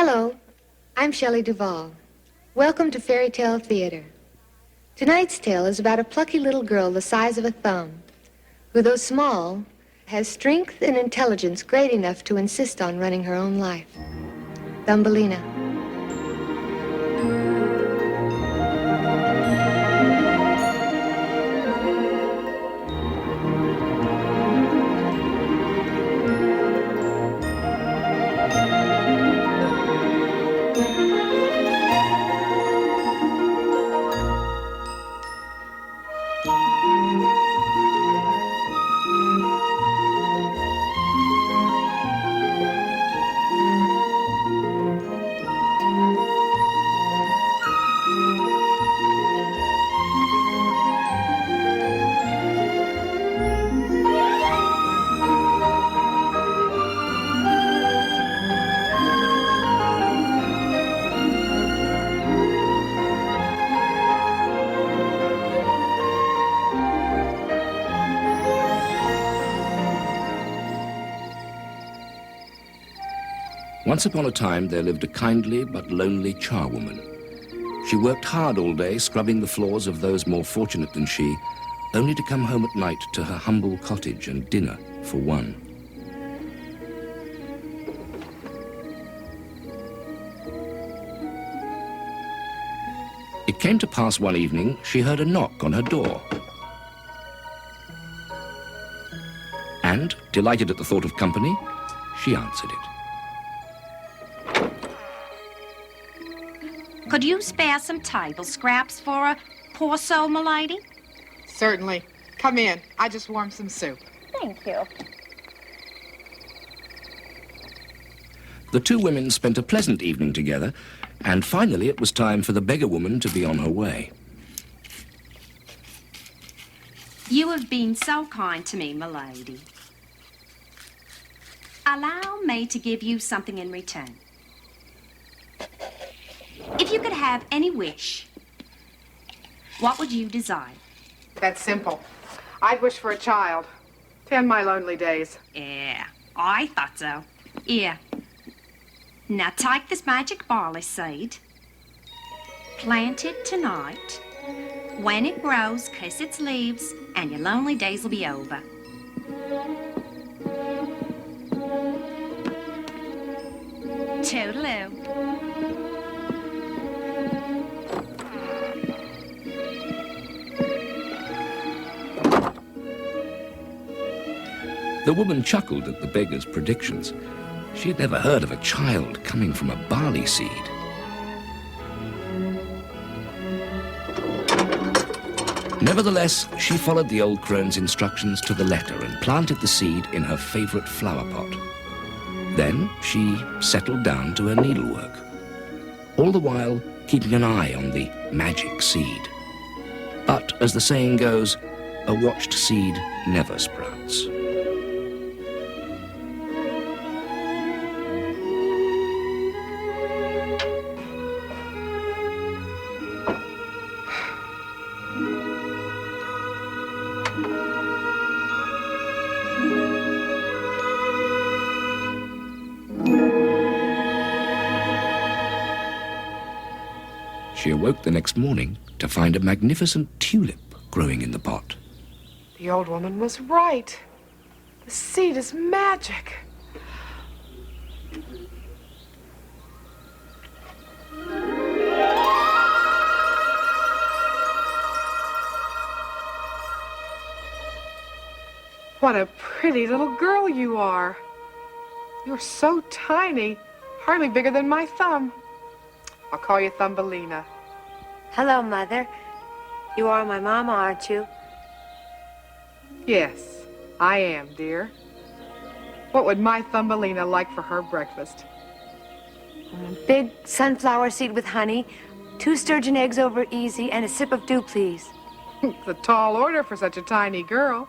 Hello, I'm Shelley Duvall. Welcome to Fairy Tale Theater. Tonight's tale is about a plucky little girl the size of a thumb, who, though small, has strength and intelligence great enough to insist on running her own life. Thumbelina. Once upon a time, there lived a kindly but lonely charwoman. She worked hard all day, scrubbing the floors of those more fortunate than she, only to come home at night to her humble cottage and dinner for one. It came to pass one evening, she heard a knock on her door. And, delighted at the thought of company, she answered it. Could you spare some table scraps for a poor soul, m'lady? Certainly. Come in. I just warmed some soup. Thank you. The two women spent a pleasant evening together, and finally it was time for the beggar woman to be on her way. You have been so kind to me, m'lady. Allow me to give you something in return. If you could have any wish, what would you desire? That's simple. I'd wish for a child to end my lonely days. Yeah, I thought so. Yeah. Now take this magic barley seed, plant it tonight. When it grows, kiss its leaves, and your lonely days will be over. Toodaloo. The woman chuckled at the beggar's predictions. She had never heard of a child coming from a barley seed. Nevertheless, she followed the old crone's instructions to the letter and planted the seed in her favorite flower pot. Then she settled down to her needlework, all the while keeping an eye on the magic seed. But, as the saying goes, a watched seed never sprouts. She awoke the next morning to find a magnificent tulip growing in the pot. The old woman was right. The seed is magic. What a pretty little girl you are. You're so tiny, hardly bigger than my thumb. I'll call you Thumbelina. Hello, Mother. You are my mama, aren't you? Yes, I am, dear. What would my Thumbelina like for her breakfast? Big sunflower seed with honey, 2 sturgeon eggs over easy, and a sip of dew, please. It's a tall order for such a tiny girl.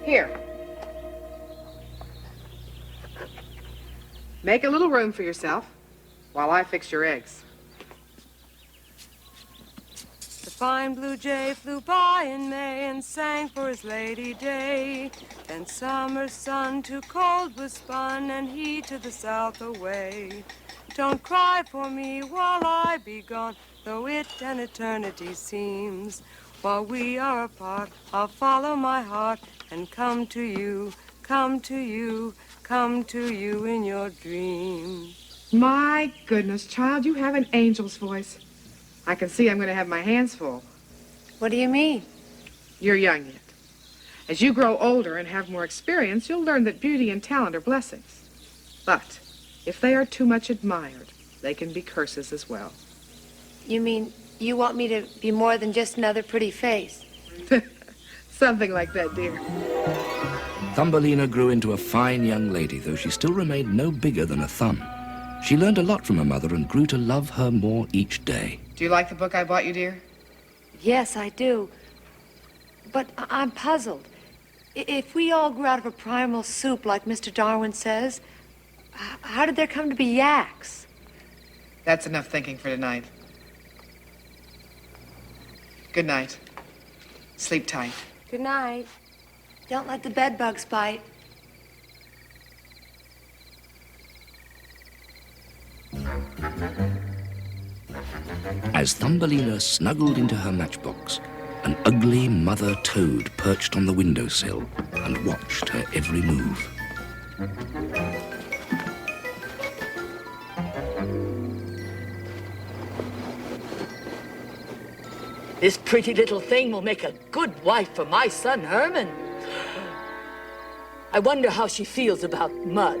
Here. Make a little room for yourself while I fix your eggs. The fine blue jay flew by in May and sang for his lady day. Then summer's sun too cold was spun, and he to the south away. Don't cry for me while I be gone, though it an eternity seems. While we are apart, I'll follow my heart and come to you, come to you, come to you in your dreams. My goodness, child, you have an angel's voice. I can see I'm going to have my hands full. What do you mean? You're young yet. As you grow older and have more experience, you'll learn that beauty and talent are blessings. But if they are too much admired, they can be curses as well. You mean you want me to be more than just another pretty face? Something like that, dear. Thumbelina grew into a fine young lady, though she still remained no bigger than a thumb. She learned a lot from her mother and grew to love her more each day. Do you like the book I bought you, dear? Yes, I do. But I'm puzzled. If we all grew out of a primal soup, like Mr. Darwin says, how did there come to be yaks? That's enough thinking for tonight. Good night. Sleep tight. Good night. Don't let the bed bugs bite. As Thumbelina snuggled into her matchbox, an ugly mother toad perched on the windowsill and watched her every move. This pretty little thing will make a good wife for my son, Herman. I wonder how she feels about mud.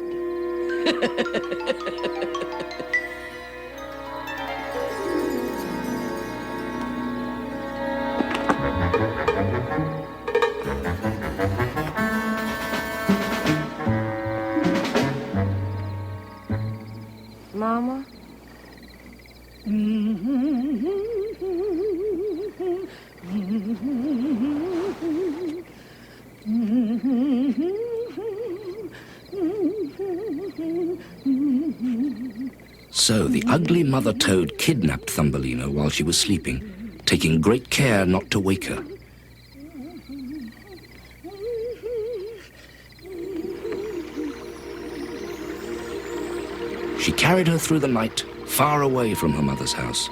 Mama? So the ugly mother toad kidnapped Thumbelina while she was sleeping, taking great care not to wake her. She carried her through the night, far away from her mother's house,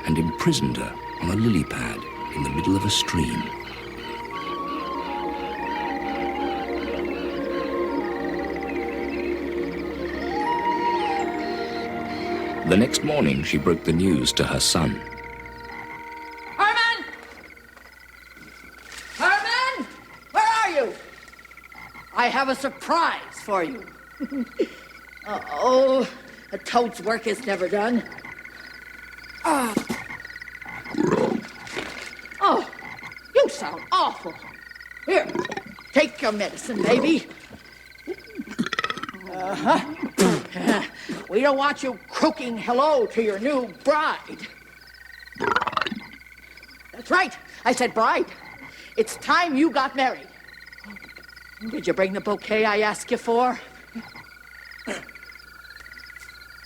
and imprisoned her on a lily pad in the middle of a stream. The next morning, she broke the news to her son. Herman! Herman! Where are you? I have a surprise for you. Oh, a toad's work is never done. Oh, you sound awful. Here, take your medicine, baby. We don't want you croaking hello to your new bride. That's right. I said bride. It's time you got married. Did you bring the bouquet I asked you for?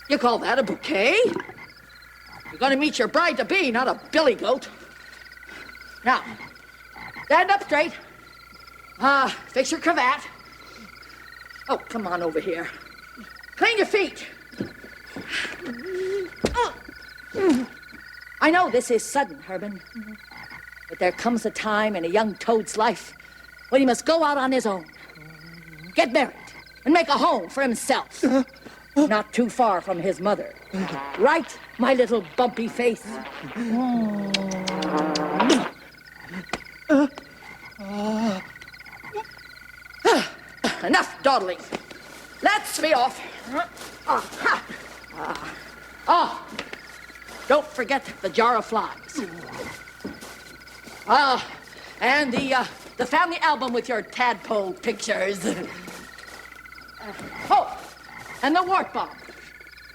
You call that a bouquet? You're going to meet your bride-to-be, not a billy goat. Now, stand up straight. Fix your cravat. Oh, come on over here. Clean your feet. I know this is sudden, Herman, but there comes a time in a young toad's life when he must go out on his own, get married, and make a home for himself. Not too far from his mother. Right, my little bumpy face? Enough dawdling. Let's be off. Don't forget the jar of flies. And the family album with your tadpole pictures. And the wart bomb,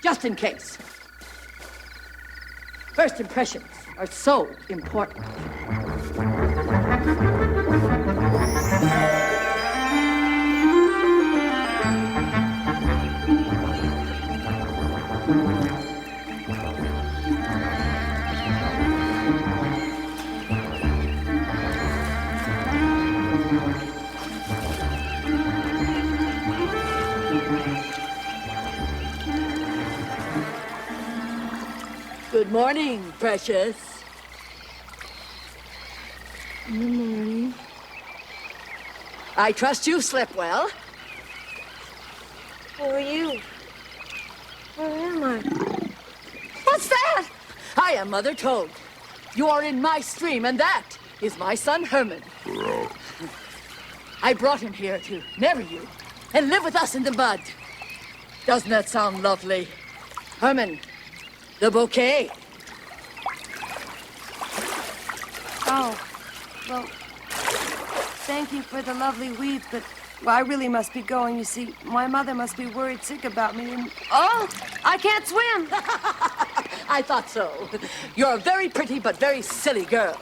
just in case. First impressions are so important. Good morning, precious. Good morning. I trust you slept well. Who are you? Where am I? What's that? I am Mother Toad. You are in my stream, and that is my son, Herman. I brought him here to marry you and live with us in the mud. Doesn't that sound lovely? Herman, the bouquet. Oh, well, thank you for the lovely weed, but I really must be going. You see, my mother must be worried sick about me, and oh, I can't swim. I thought so. You're a very pretty but very silly girl.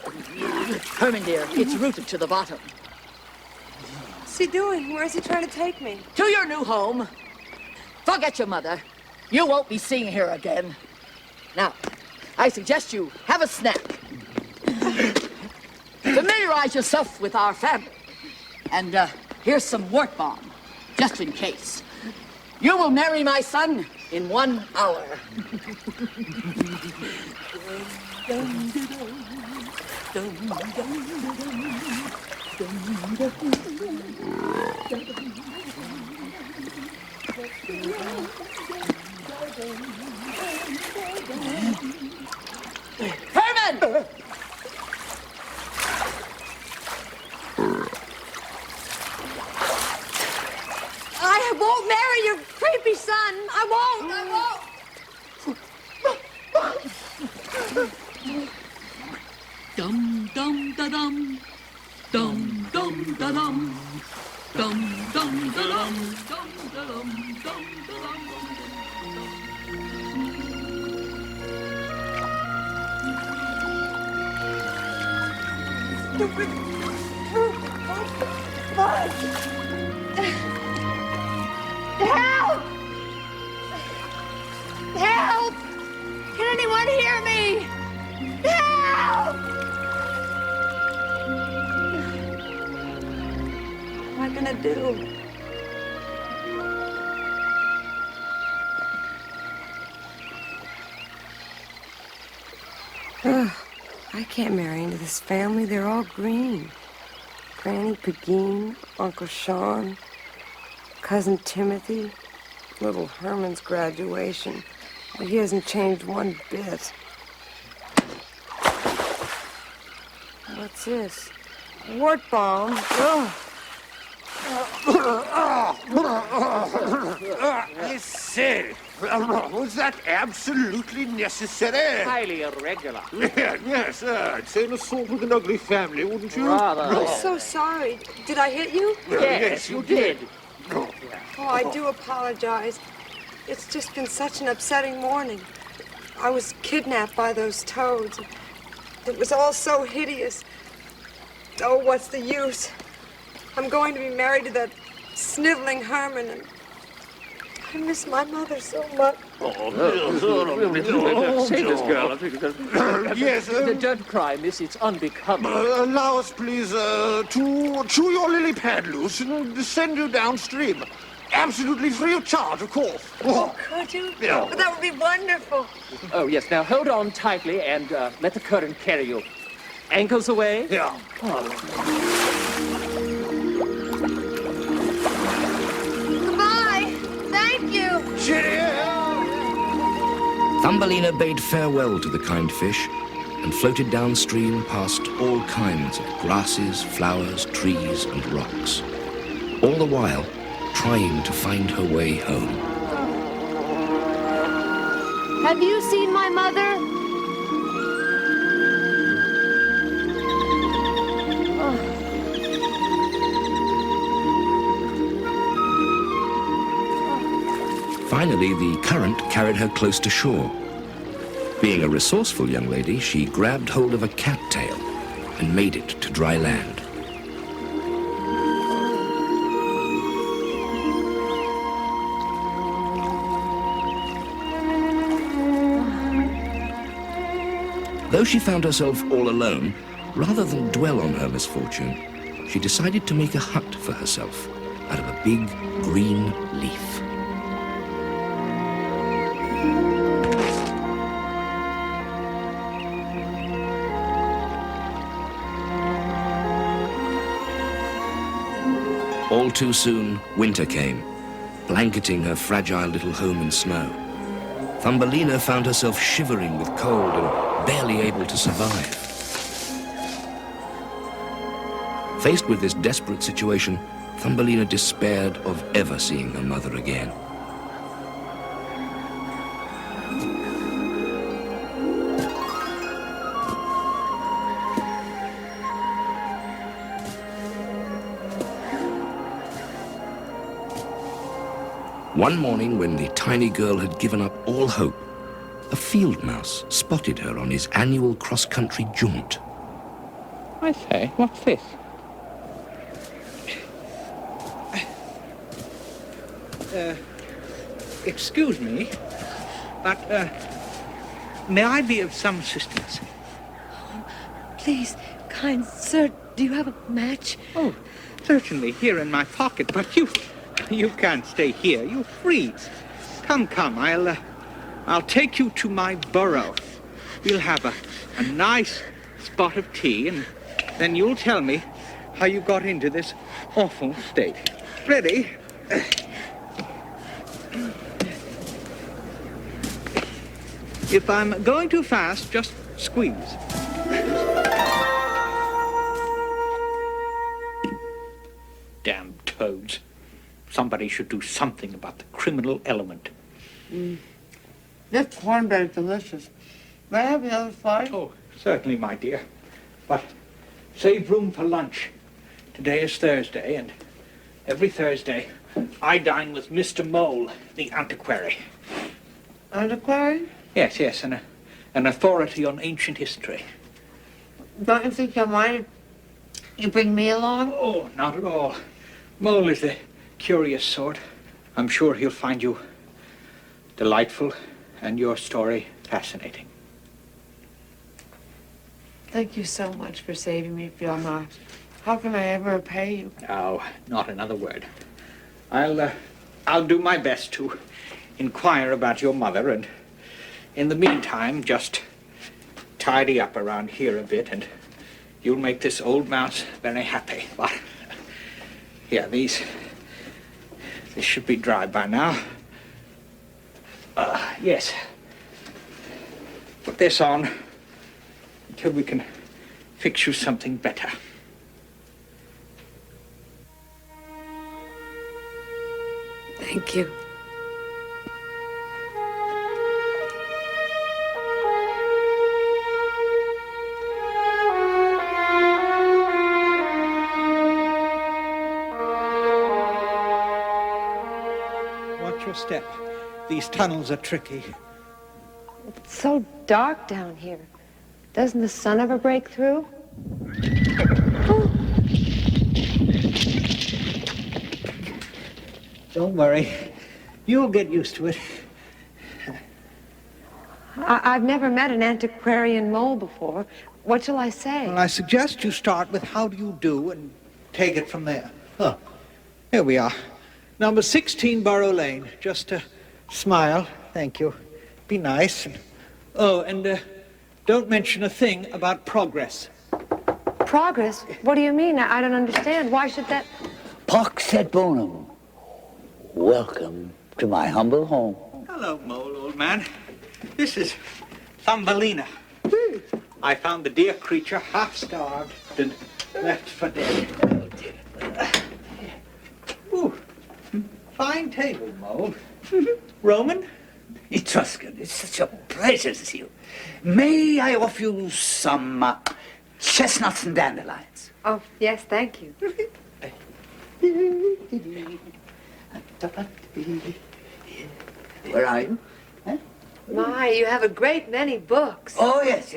Herman, dear, it's rooted to the bottom. What's he doing? Where's he trying to take me? To your new home. Forget your mother. You won't be seeing her again. Now, I suggest you have a snack. Familiarize yourself with our family. And here's some wart balm, just in case. You will marry my son in 1 hour. Herman! I won't marry your creepy son. I won't. Dum dum da dum, dum dum da dum, dum dum da dum, dum da dum, dum da dum. Help! Help! Can anyone hear me? Help! What am I gonna do? I can't marry into this family. They're all green. Granny Pegeen, Uncle Sean, Cousin Timothy, little Herman's graduation. But he hasn't changed one bit. What's this? Wart balm. Ugh. I say, was that absolutely necessary? Highly irregular. Yes, I'd say an assault with an ugly family, wouldn't you? Rather. I'm so sorry. Did I hit you? Yes, you did. Oh, I do apologize. It's just been such an upsetting morning. I was kidnapped by those toads. It was all so hideous. Oh, what's the use? I'm going to be married to that sniveling Herman, and I miss my mother so much. Save this girl. Yes, Don't cry, miss. It's unbecoming. allow us, please, to chew your lily pad loose and send you downstream. Absolutely free of charge, of course. Oh, could you? Yeah. Oh, that would be wonderful. Oh, yes. Now hold on tightly and let the current carry you. Ankles away. Yeah. Goodbye. Thank you. Cheerio! Thumbelina bade farewell to the kind fish and floated downstream past all kinds of grasses, flowers, trees, and rocks, all the while trying to find her way home. Have you seen my mother? Finally, the current carried her close to shore. Being a resourceful young lady, she grabbed hold of a cattail and made it to dry land. Though she found herself all alone, rather than dwell on her misfortune, she decided to make a hut for herself out of a big green leaf. All too soon, winter came, blanketing her fragile little home in snow. Thumbelina found herself shivering with cold and barely able to survive. Faced with this desperate situation, Thumbelina despaired of ever seeing her mother again. One morning, when the tiny girl had given up all hope, a field mouse spotted her on his annual cross-country jaunt. I say, what's this? Excuse me, but, may I be of some assistance? Please, kind sir, do you have a match? Oh, certainly, here in my pocket, but you can't stay here. You'll freeze. Come, I'll take you to my burrow. We'll have a nice spot of tea, and then you'll tell me how you got into this awful state. Ready? If I'm going too fast, just squeeze. Damn toads. Somebody should do something about the criminal element. This cornbread is delicious. May I have the other side? Oh, certainly, my dear. But save room for lunch. Today is Thursday, and every Thursday I dine with Mr. Mole, the antiquary. Antiquary? Yes, an authority on ancient history. Don't you think you'll mind if you bring me along? Oh, not at all. Mole is the curious sort. I'm sure he'll find you delightful and your story fascinating. Thank you so much for saving me, Fiona. How can I ever repay you? Oh, not another word. I'll do my best to inquire about your mother, and in the meantime, just tidy up around here a bit, and you'll make this old mouse very happy. What? Yeah, these should be dry by now. Yes. Put this on until we can fix you something better. Thank you. Watch your step. These tunnels are tricky. It's so dark down here. Doesn't the sun ever break through? Don't worry. You'll get used to it. I've never met an antiquarian mole before. What shall I say? Well, I suggest you start with how do you do and take it from there. Oh, here we are. Number 16 Borough Lane. Just smile. Thank you. Be nice. And don't mention a thing about progress. Progress? What do you mean? I don't understand. Why should that... Pox et bonum. Welcome to my humble home. Hello, Mole, old man. This is Thumbelina. I found the dear creature half-starved and left for dead. Ooh, fine table, Mole. Roman? Etruscan, it's such a pleasure to see you. May I offer you some chestnuts and dandelions? Oh, yes, thank you. Where are you? Huh? My, you have a great many books. Oh, yes.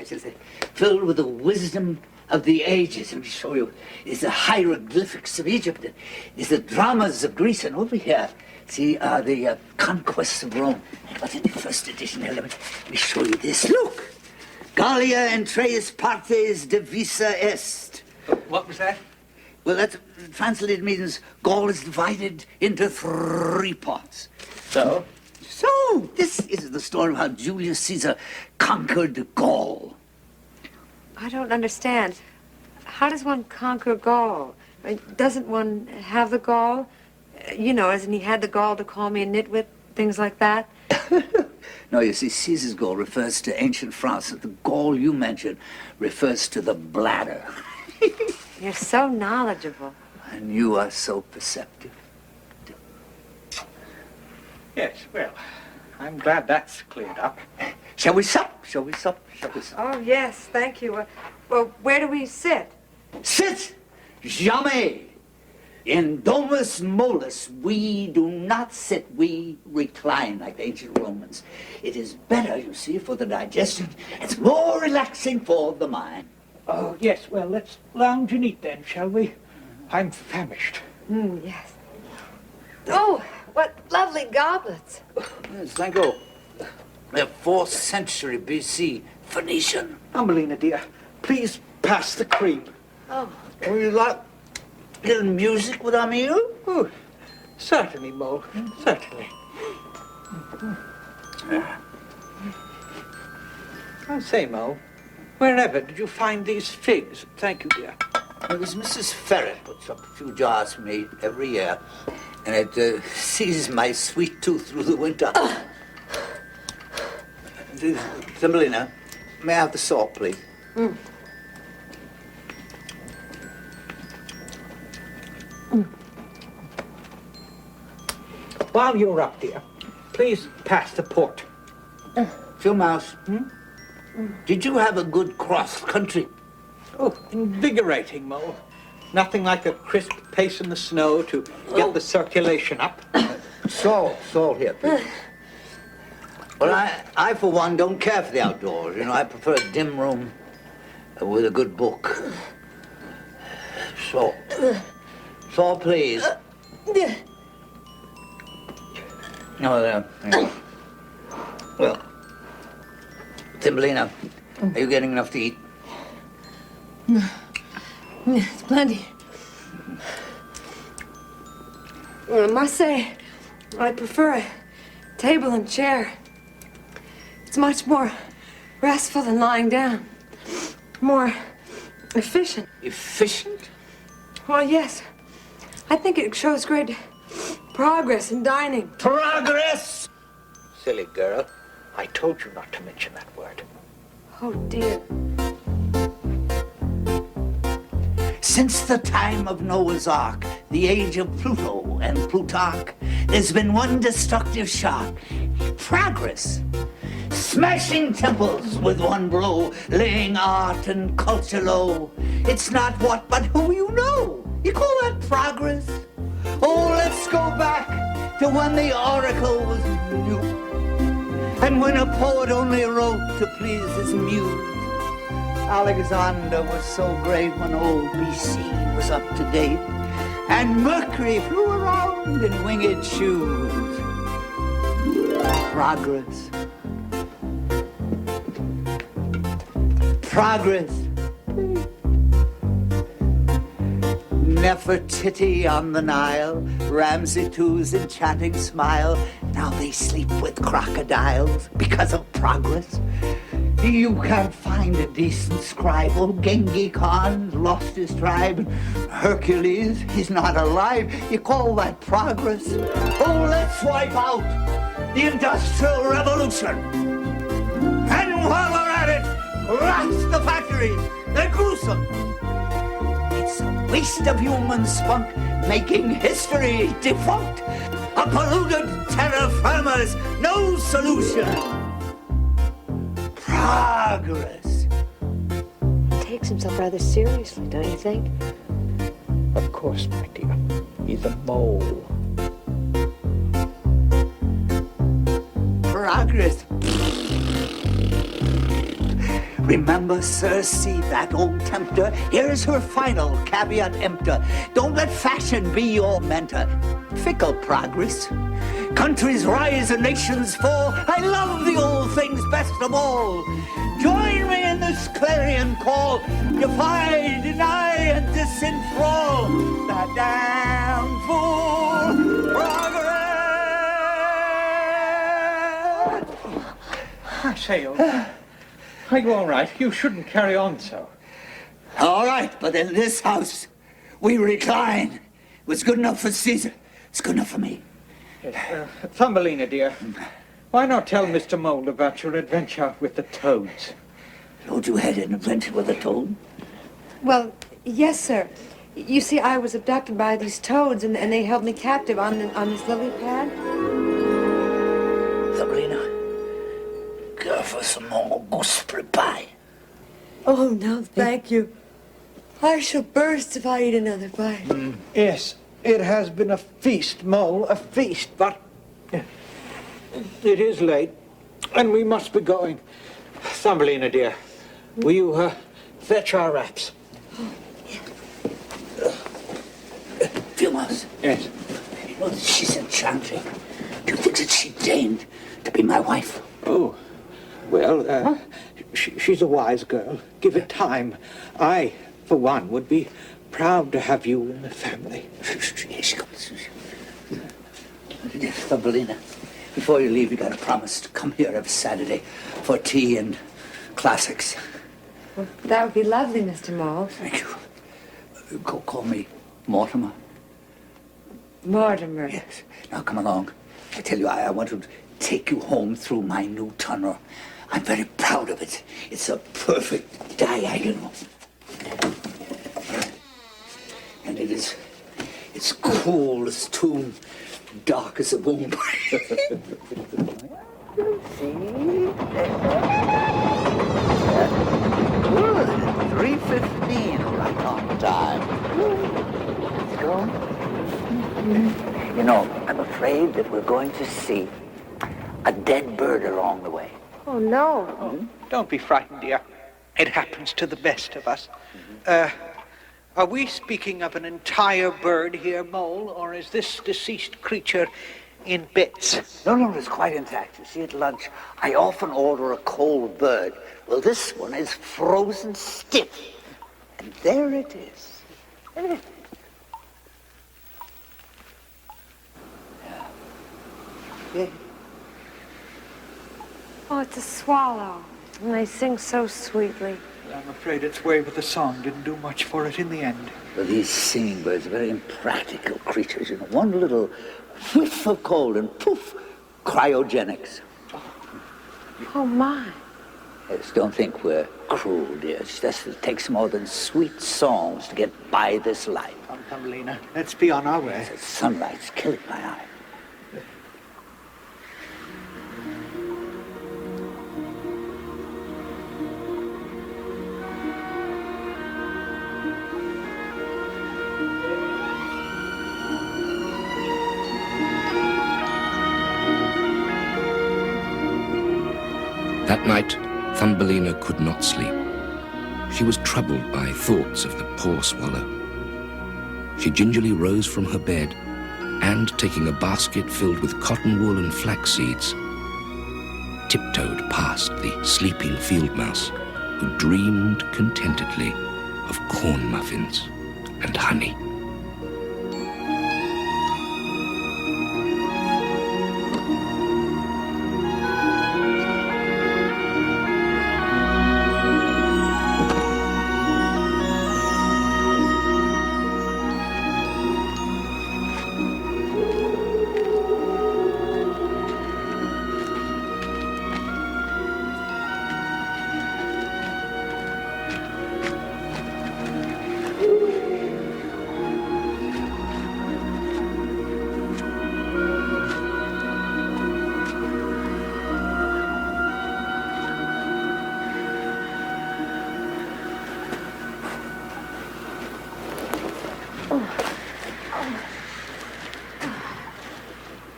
Filled with the wisdom of the ages. Let me show you. It's the hieroglyphics of Egypt. It's the dramas of Greece. And over here, see, are the conquests of Rome. But in the first edition, here, let me show you this. Look! Gallia entreis partes divisa est. What was that? Well, that translated means Gaul is divided into 3 parts. So, this is the story of how Julius Caesar conquered Gaul. I don't understand. How does one conquer Gaul? Doesn't one have the gall? As in he had the gall to call me a nitwit, things like that? No, you see, Caesar's gall refers to ancient France. The gall you mentioned refers to the bladder. You're so knowledgeable. And you are so perceptive. Yes, well, I'm glad that's cleared up. Shall we sup? Shall we sup? Shall we sup? Oh, yes, thank you. Well, where do we sit? Sit! Jamais! In domus molus, we do not sit, we recline like the ancient Romans. It is better, you see, for the digestion. It's more relaxing for the mind. Oh, yes, well, let's lounge and eat then, shall we? I'm famished. Yes. Oh, what lovely goblets. Yes, thank you. They're 4th century BC, Phoenician. Thumbelina, dear, please pass the cream. Oh. Would you like a little music with our meal? Oh, certainly, Mole, certainly. I say, Mole, wherever did you find these figs? Thank you, dear. It was Mrs. Ferret puts up a few jars for me every year, and it sees my sweet tooth through the winter. Thumbelina, may I have the salt, please? While you're up, dear, please pass the port. Phil Mouse, did you have a good cross-country? Oh, invigorating, Mole. Nothing like a crisp pace in the snow to get the circulation up. Salt here, please. Well, I, for one, don't care for the outdoors. I prefer a dim room with a good book. Salt. Salt, please. Oh, there. There you go. Well, Thumbelina, are you getting enough to eat? It's plenty. Well, I must say, I prefer a table and chair. It's much more restful than lying down. More efficient. Efficient? Well, yes. I think it shows great progress in dining. Progress! Silly girl. I told you not to mention that word. Oh, dear. Since the time of Noah's Ark, the age of Pluto and Plutarch, there's been one destructive shot. Progress. Smashing temples with one blow, laying art and culture low. It's not what, but who you know. You call that progress? Oh, let's go back to when the oracle was new, and when a poet only wrote to please his muse. Alexander was so great when old BC was up to date, and Mercury flew around in winged shoes. Progress. Progress. Nefertiti on the Nile, Ramsey II's enchanting smile. Now they sleep with crocodiles because of progress. You can't find a decent scribe. Old Genghis Khan lost his tribe. Hercules, he's not alive. You call that progress? Oh, let's wipe out the Industrial Revolution. And while we're at it, rats the factories. They're gruesome. It's a waste of human spunk, making history defunct. A polluted terra firma's no solution. Progress. Takes himself rather seriously, don't you think? Of course, my dear. He's a mole. Progress. Remember Circe, that old tempter? Here's her final caveat emptor. Don't let fashion be your mentor. Fickle progress. Countries rise and nations fall. I love the old things best of all. Join me in this clarion call. Defy, deny, and disenthrall the damn fool progress. I say, old man, are you all right? You shouldn't carry on so. All right, but in this house, We recline. What's good enough for Caesar, it's good enough for me. Thumbelina, dear, why not tell Mr. Mole about your adventure with the toads? Lord, you had an adventure with a toad? Well, yes, sir. You see, I was abducted by these toads, and they held me captive on this lily pad. Thumbelina, go for some more gooseberry pie. Oh, no, thank you. I shall burst if I eat another bite. Yes, it has been a feast, Mole, a feast, but it is late, and we must be going. Thumbelina, dear, will you fetch our wraps? Fumas. Yes. You know that she's enchanting. Do you think that she deigned to be my wife? Oh, well, she's a wise girl. Give it time. I, for one, would be proud to have you in the family. Here she comes. Thumbelina, before you leave, you got to promise to come here every Saturday for tea and classics. Well, that would be lovely, Mr. Mole. Thank you. Call me Mortimer. Mortimer. Yes. Now come along. I tell you, I want to take you home through my new tunnel. I'm very proud of it. It's a perfect diagonal. And it's cool as tomb, dark as a womb. Good. 3:15, right on time. Let's go. You know, I'm afraid that we're going to see a dead bird along the way. Oh, no. Oh, don't be frightened, dear. It happens to the best of us. Are we speaking of an entire bird here, Mole, or is this deceased creature in bits? No, it's quite intact. You see, at lunch, I often order a cold bird. Well, this one is frozen stiff. And there it is. Yeah. Oh, it's a swallow. And they sing so sweetly. I'm afraid its way with the song didn't do much for it in the end. Well, these singing birds are very impractical creatures. You know, one little whiff of cold and poof, cryogenics. Oh, my. Yes, don't think we're cruel, dear. It's just it takes more than sweet songs to get by this life. Come, Thumbelina, let's be on our way. The sunlight's killing my eye. That night, Thumbelina could not sleep. She was troubled by thoughts of the poor swallow. She gingerly rose from her bed and, taking a basket filled with cotton wool and flax seeds, tiptoed past the sleeping field mouse who dreamed contentedly of corn muffins and honey.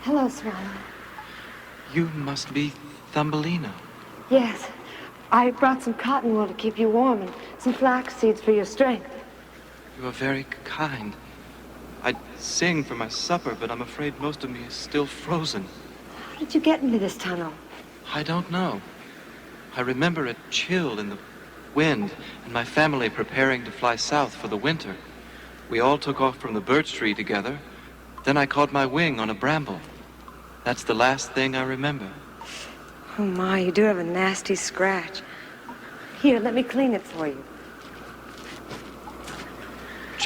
Hello, Swallow. You must be Thumbelina. Yes. I brought some cotton wool to keep you warm and some flax seeds for your strength. You are very kind. I'd sing for my supper, but I'm afraid most of me is still frozen. How did you get into this tunnel? I don't know. I remember a chill in the wind and my family preparing to fly south for the winter. We all took off from the birch tree together. Then I caught my wing on a bramble. That's the last thing I remember. Oh, my, you do have a nasty scratch. Here, let me clean it for you.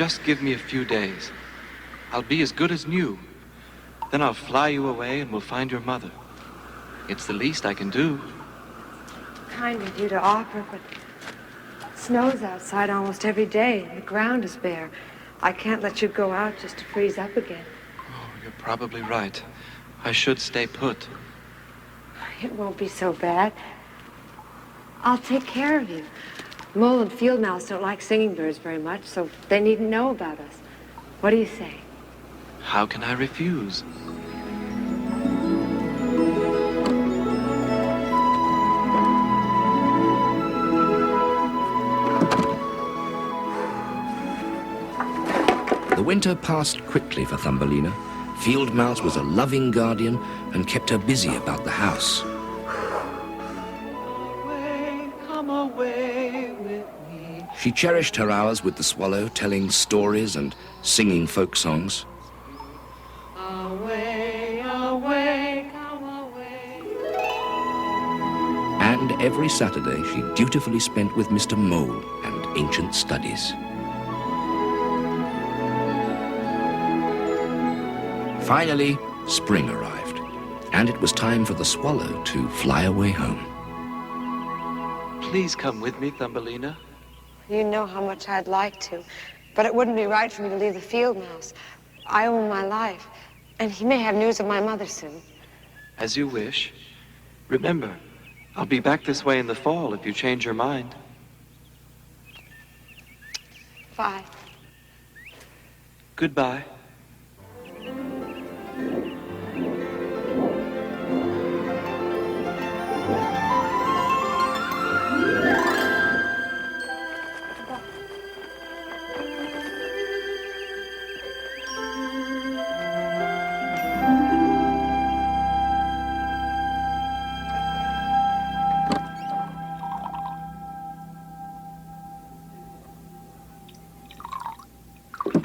just give me a few days. I'll be as good as new. Then I'll fly you away and we'll find your mother. It's the least I can do. Kind of you to offer, but it snows outside almost every day and the ground is bare. I can't let you go out just to freeze up again. Oh, you're probably right. I should stay put. It won't be so bad. I'll take care of you. Mole and field mouse don't like singing birds very much, so they needn't know about us. What do you say? How can I refuse? The winter passed quickly for Thumbelina. Field Mouse was a loving guardian and kept her busy about the house. Come away with me. She cherished her hours with the swallow, telling stories and singing folk songs. Away, away, come away. And every Saturday she dutifully spent with Mr. Mole and ancient studies. Finally, spring arrived, and it was time for the swallow to fly away home. Please come with me, Thumbelina. You know how much I'd like to, but it wouldn't be right for me to leave the field mouse. I owe him my life, and he may have news of my mother soon. As you wish. Remember, I'll be back this way in the fall if you change your mind. Bye. Goodbye.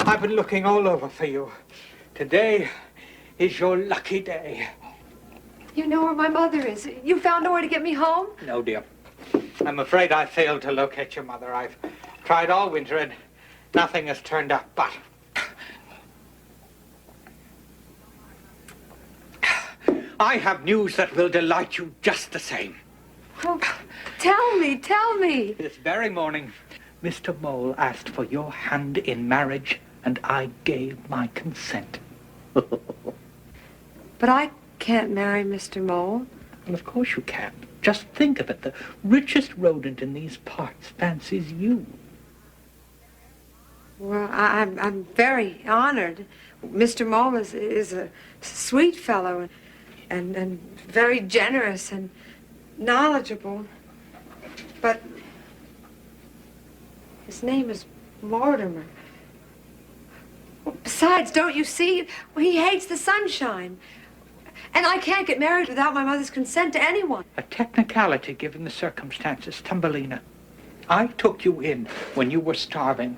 I've been looking all over for you. Today is your lucky day. You know where my mother is. You found a way to get me home? No, dear. I'm afraid I failed to locate your mother. I've tried all winter and nothing has turned up, but I have news that will delight you just the same. Oh, tell me. This very morning, Mr. Mole asked for your hand in marriage, and I gave my consent. But I can't marry Mr. Mole. Well, of course you can. Just think of it. The richest rodent in these parts fancies you. Well, I'm very honored. Mr. Mole is a sweet fellow and very generous and knowledgeable. But his name is Mortimer. Besides, don't you see? He hates the sunshine. And I can't get married without my mother's consent to anyone. A technicality given the circumstances, Thumbelina. I took you in when you were starving.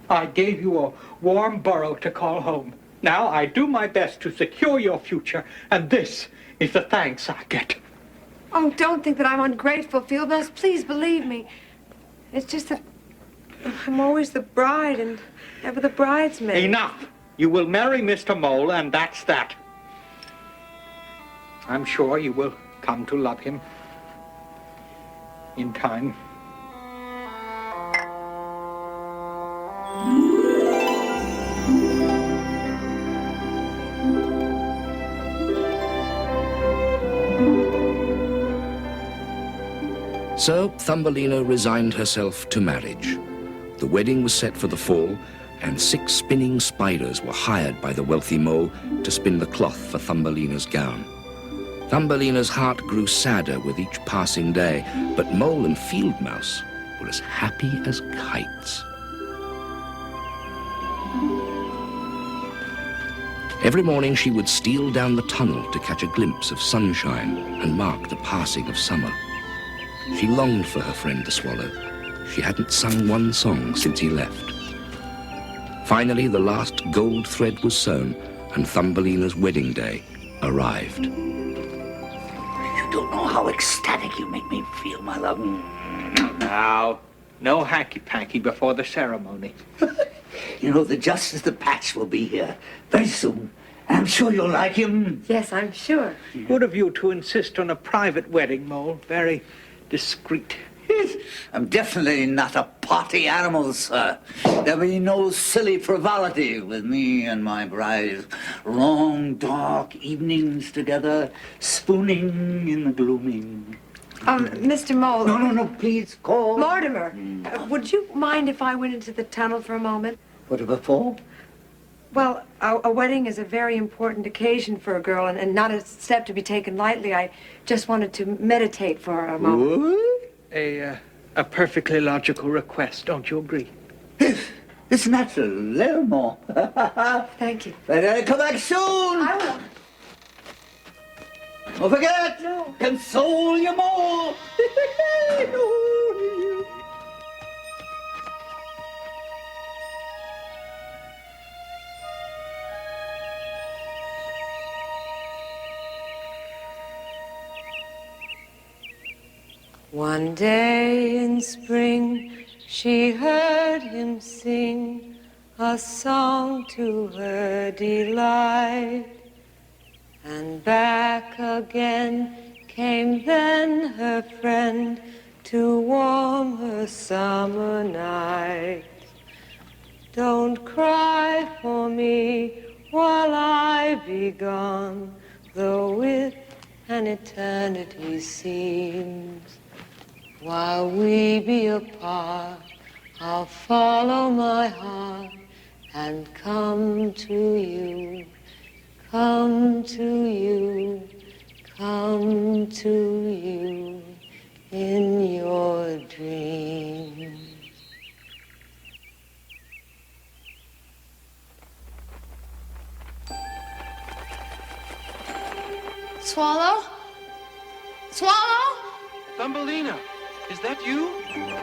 I gave you a warm burrow to call home. Now I do my best to secure your future, and this is the thanks I get. Oh, don't think that I'm ungrateful, Field Mouse. Please believe me. It's just that I'm always the bride and never the bridesmaid. Enough! You will marry Mr. Mole, and that's that. I'm sure you will come to love him in time. So Thumbelina resigned herself to marriage. The wedding was set for the fall, and 6 spinning spiders were hired by the wealthy mole to spin the cloth for Thumbelina's gown. Thumbelina's heart grew sadder with each passing day, but Mole and Field Mouse were as happy as kites. Every morning she would steal down the tunnel to catch a glimpse of sunshine and mark the passing of summer. She longed for her friend the swallow. She hadn't sung one song since he left. Finally, the last gold thread was sewn, and Thumbelina's wedding day arrived. You don't know how ecstatic you make me feel, my love. Now, no hanky-panky before the ceremony. You know, the Justice of the Patch will be here very soon. I'm sure you'll like him. Yes, I'm sure. Good of you to insist on a private wedding, Mole. Very discreet. I'm definitely not a party animal, sir. There'll be no silly frivolity with me and my bride. Long, dark evenings together, spooning in the gloaming. Mr. Mole. No, please call. Mortimer, would you mind if I went into the tunnel for a moment? Whatever for? Well, a wedding is a very important occasion for a girl and not a step to be taken lightly. I just wanted to meditate for a moment. What? A perfectly logical request, don't you agree? It's natural, little more. Thank you. Better come back soon. I will. Don't forget, console you more. One day in spring, she heard him sing a song to her delight. And back again came then her friend to warm her summer night. Don't cry for me while I be gone, though it an eternity seems. While we be apart, I'll follow my heart and come to you, come to you, come to you in your dreams. Swallow? Swallow? Thumbelina, is that you?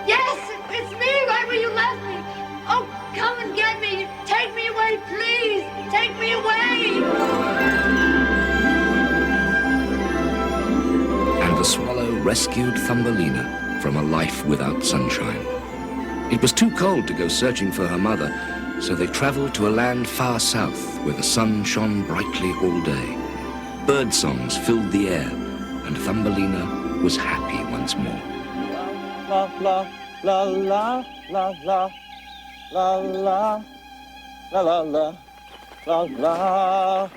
Yes, it's me, right where you left me. Oh, come and get me. Take me away, please. Take me away. And the swallow rescued Thumbelina from a life without sunshine. It was too cold to go searching for her mother, so they traveled to a land far south where the sun shone brightly all day. Bird songs filled the air, and Thumbelina was happy once more. La la la la la la la la la la la la la.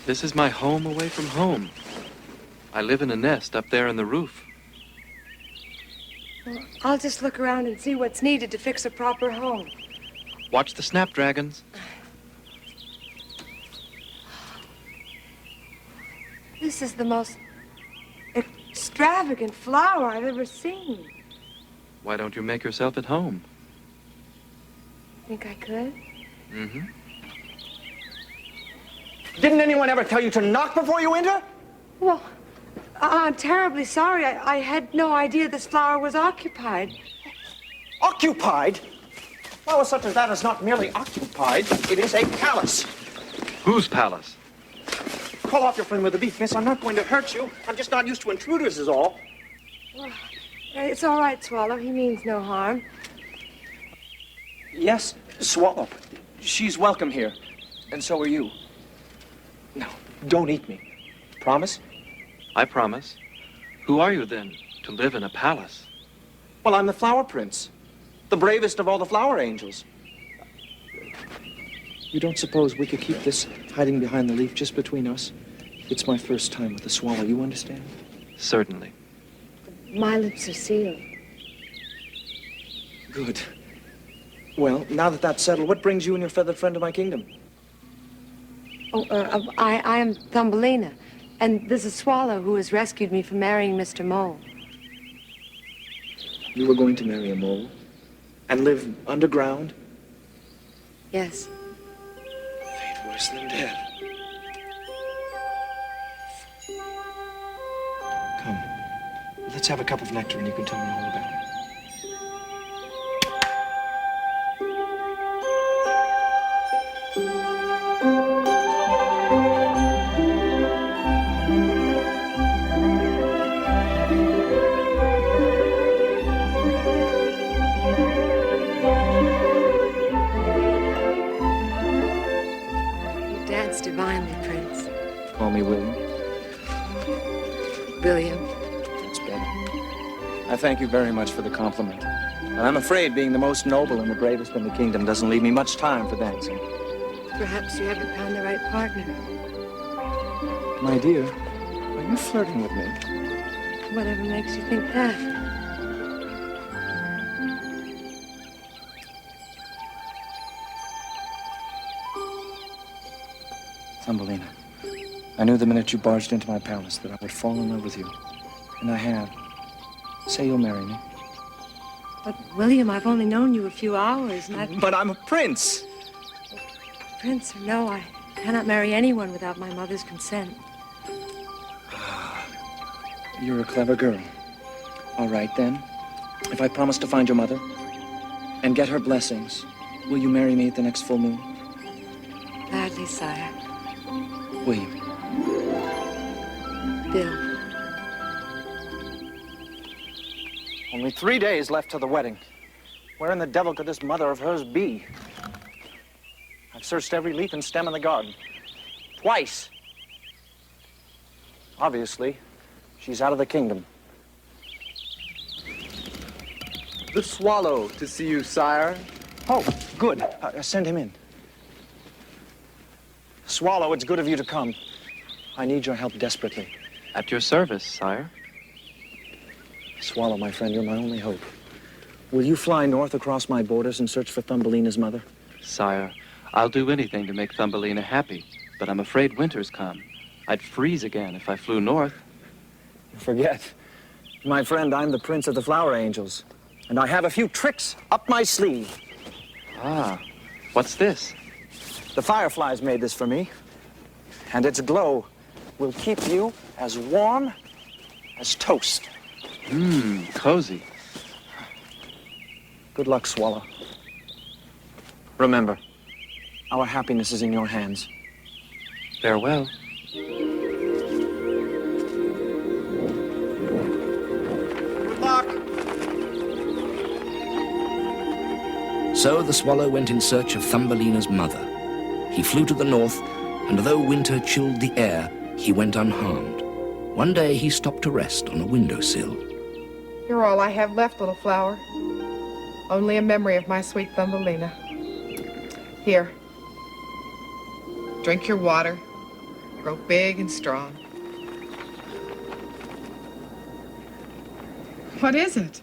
This is my home away from home. I live in a nest up there in the roof. Well, I'll just look around and see what's needed to fix a proper home. Watch the snapdragons. This is the most extravagant flower I've ever seen. Why don't you make yourself at home? Think I could? Mm-hmm. Didn't anyone ever tell you to knock before you enter? Well, I'm terribly sorry. I had no idea this flower was occupied. Occupied? Flower such as that is not merely occupied, it is a palace. Whose palace? Call off your friend with the beef, miss. I'm not going to hurt you. I'm just not used to intruders is all. Well, it's all right, Swallow. He means no harm. Yes, Swallow. She's welcome here. And so are you. No, don't eat me. Promise? I promise. Who are you, then, to live in a palace? Well, I'm the Flower Prince. The bravest of all the flower angels. You don't suppose we could keep this hiding behind the leaf just between us? It's my first time with the swallow, you understand? Certainly. My lips are sealed. Good. Well, now that that's settled, what brings you and your feathered friend to my kingdom? I am Thumbelina, and there's a swallow who has rescued me from marrying Mr. Mole. You were going to marry a mole? And live underground? Yes. Fate worse than death. Come, let's have a cup of nectar and you can tell me all about it. You dance divinely, Prince. Call me William. William. That's better. I thank you very much for the compliment. And I'm afraid being the most noble and the bravest in the kingdom doesn't leave me much time for dancing. Perhaps you haven't found the right partner. My dear, are you flirting with me? Whatever makes you think that? Thumbelina, I knew the minute you barged into my palace that I would fall in love with you. And I have. Say you'll marry me. But, William, I've only known you a few hours, and I've... But I'm a prince! Prince or no, I cannot marry anyone without my mother's consent. You're a clever girl. All right, then. If I promise to find your mother and get her blessings, will you marry me at the next full moon? Gladly, sire. William. Bill. Only 3 days left to the wedding. Where in the devil could this mother of hers be? I've searched every leaf and stem in the garden. Twice. Obviously, she's out of the kingdom. The swallow to see you, sire. Oh, good. Send him in. Swallow, it's good of you to come. I need your help desperately. At your service, sire. Swallow, my friend, you're my only hope. Will you fly north across my borders and search for Thumbelina's mother? Sire, I'll do anything to make Thumbelina happy, but I'm afraid winter's come. I'd freeze again if I flew north. Forget. My friend, I'm the prince of the flower angels, and I have a few tricks up my sleeve. Ah, what's this? The fireflies made this for me, and its glow will keep you as warm as toast. Cozy. Good luck, Swallow. Remember, our happiness is in your hands. Farewell. Good luck. So the swallow went in search of Thumbelina's mother. He flew to the north, and though winter chilled the air, he went unharmed. One day he stopped to rest on a windowsill. You're all I have left, little flower. Only a memory of my sweet Thumbelina. Here. Drink your water. Grow big and strong. What is it?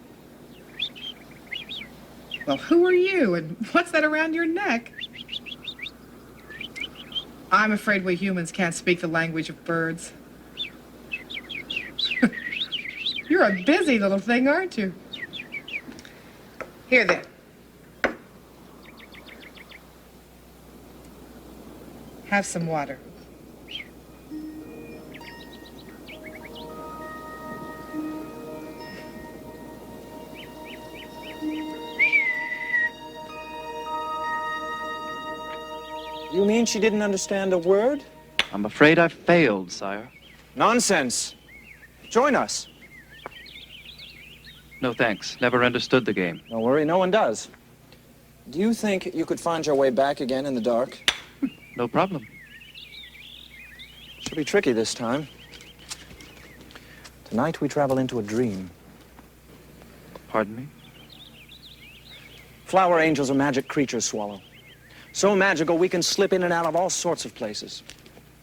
Well, who are you, and what's that around your neck? I'm afraid we humans can't speak the language of birds. You're a busy little thing, aren't you? Here, then. Have some water. You mean she didn't understand a word? I'm afraid I've failed, sire. Nonsense. Join us. No thanks. Never understood the game. Don't worry, no one does. Do you think you could find your way back again in the dark? No problem. Should be tricky this time. Tonight we travel into a dream. Pardon me? Flower angels are magic creatures, Swallow. So magical we can slip in and out of all sorts of places.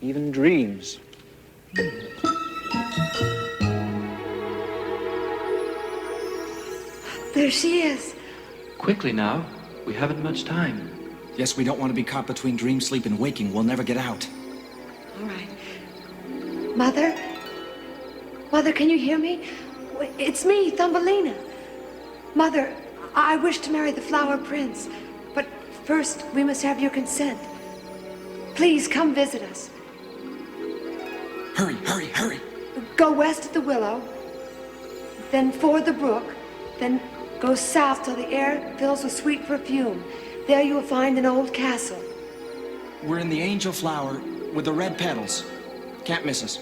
Even dreams. There she is. Quickly now. We haven't much time. Yes, we don't want to be caught between dream, sleep, and waking. We'll never get out. All right. Mother? Mother, can you hear me? It's me, Thumbelina. Mother, I wish to marry the Flower Prince, but first we must have your consent. Please come visit us. Hurry, hurry, hurry. Go west of the willow, then ford the brook, then go south till the air fills with sweet perfume. There you will find an old castle. We're in the angel flower with the red petals. Can't miss us.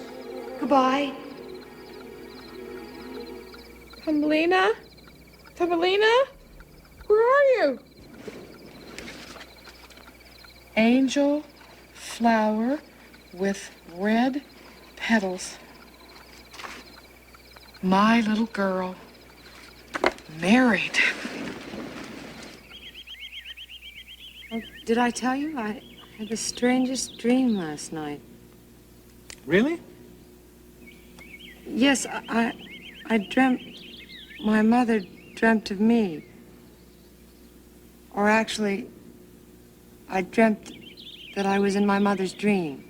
Goodbye. Thumbelina? Thumbelina? Where are you? Angel flower with red petals. My little girl. Married. Oh, did I tell you? I had the strangest dream last night. Really? Yes, I dreamt... My mother dreamt of me. Or actually, I dreamt that I was in my mother's dream.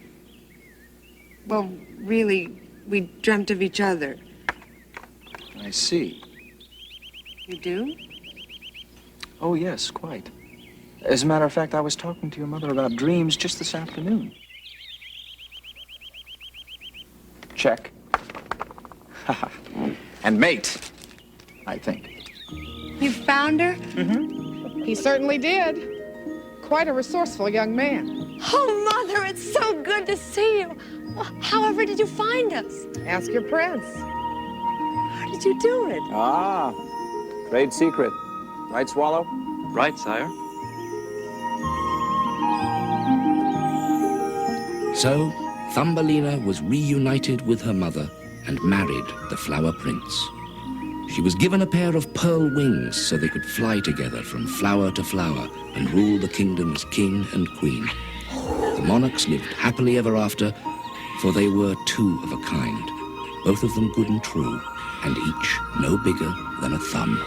Well, really, we dreamt of each other. I see. You do? Oh, yes, quite. As a matter of fact, I was talking to your mother about dreams just this afternoon. Check. And mate, I think. You found her? Mm-hmm. He certainly did. Quite a resourceful young man. Oh, Mother, it's so good to see you. However did you find us? Ask your prince. How did you do it? Ah, trade secret. Right, Swallow? Right, sire. So, Thumbelina was reunited with her mother and married the Flower Prince. She was given a pair of pearl wings so they could fly together from flower to flower and rule the kingdom as king and queen. The monarchs lived happily ever after, for they were two of a kind, both of them good and true, and each no bigger than a thumb.